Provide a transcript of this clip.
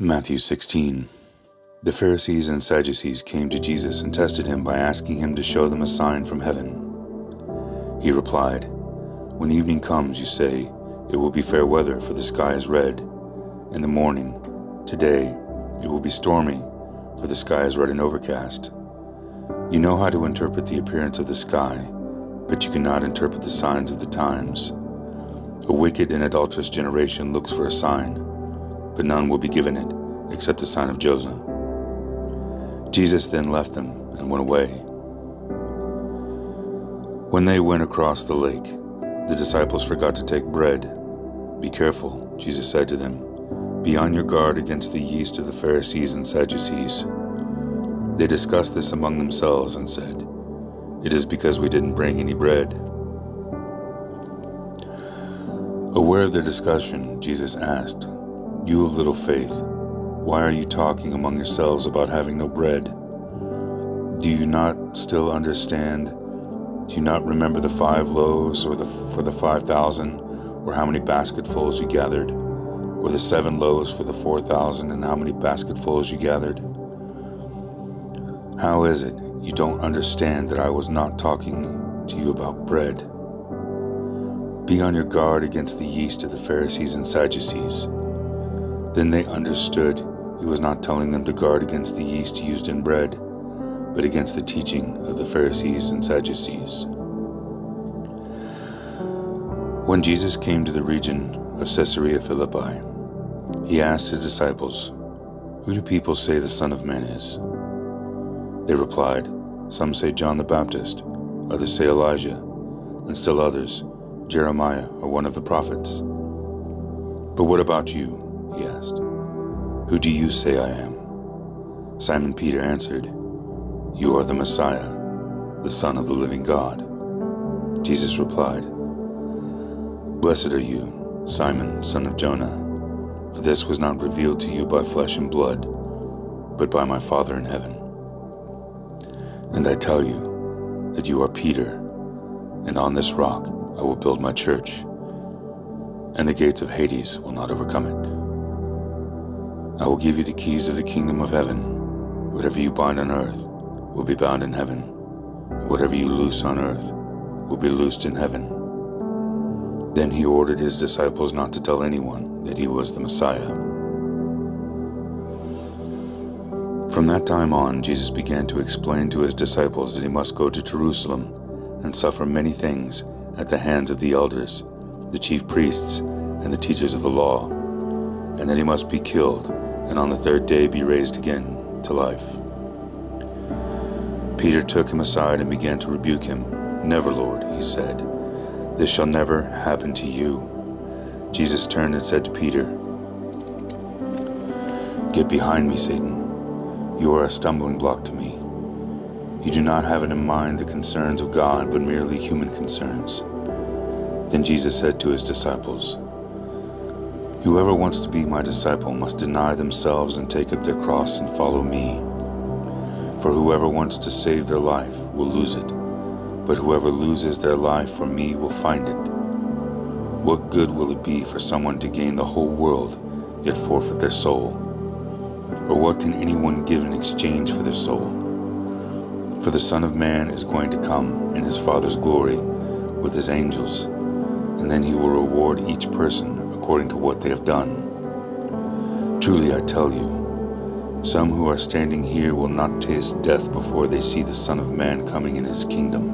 Matthew 16. The Pharisees and Sadducees came to Jesus and tested him by asking him to show them a sign from heaven. He replied, "When evening comes, you say, 'It will be fair weather, for the sky is red.' In the morning, 'Today, it will be stormy, for the sky is red and overcast.' You know how to interpret the appearance of the sky, but you cannot interpret the signs of the times. A wicked and adulterous generation looks for a sign, but none will be given it, except the sign of Jonah." Jesus then left them and went away. When they went across the lake, the disciples forgot to take bread. "Be careful," Jesus said to them. "Be on your guard against the yeast of the Pharisees and Sadducees." They discussed this among themselves and said, "It is because we didn't bring any bread." Aware of their discussion, Jesus asked, "You of little faith, why are you talking among yourselves about having no bread? Do you not still understand? Do you not remember the 5 loaves for the 5,000, or how many basketfuls you gathered? Or the 7 loaves for the 4,000, and how many basketfuls you gathered? How is it you don't understand that I was not talking to you about bread? Be on your guard against the yeast of the Pharisees and Sadducees." Then they understood he was not telling them to guard against the yeast used in bread, but against the teaching of the Pharisees and Sadducees. When Jesus came to the region of Caesarea Philippi, he asked his disciples, "Who do people say the Son of Man is?" They replied, "Some say John the Baptist, others say Elijah, and still others, Jeremiah or one of the prophets." "But what about you?" he asked. "Who do you say I am?" Simon Peter answered, "You are the Messiah, the Son of the living God." Jesus replied, "Blessed are you, Simon, son of Jonah, for this was not revealed to you by flesh and blood, but by my Father in heaven. And I tell you that you are Peter, and on this rock I will build my church, and the gates of Hades will not overcome it. I will give you the keys of the kingdom of heaven. Whatever you bind on earth will be bound in heaven, and whatever you loose on earth will be loosed in heaven." Then he ordered his disciples not to tell anyone that he was the Messiah. From that time on, Jesus began to explain to his disciples that he must go to Jerusalem and suffer many things at the hands of the elders, the chief priests, and the teachers of the law, and that he must be killed and on the 3rd day be raised again to life. Peter took him aside and began to rebuke him. "Never, Lord," he said. "This shall never happen to you." Jesus turned and said to Peter, "Get behind me, Satan. You are a stumbling block to me. You do not have in mind the concerns of God, but merely human concerns." Then Jesus said to his disciples, "Whoever wants to be my disciple must deny themselves and take up their cross and follow me. For whoever wants to save their life will lose it, but whoever loses their life for me will find it. What good will it be for someone to gain the whole world, yet forfeit their soul? Or what can anyone give in exchange for their soul? For the Son of Man is going to come in his Father's glory with his angels, and then he will reward each person according to what they have done. Truly I tell you, some who are standing here will not taste death before they see the Son of Man coming in his kingdom."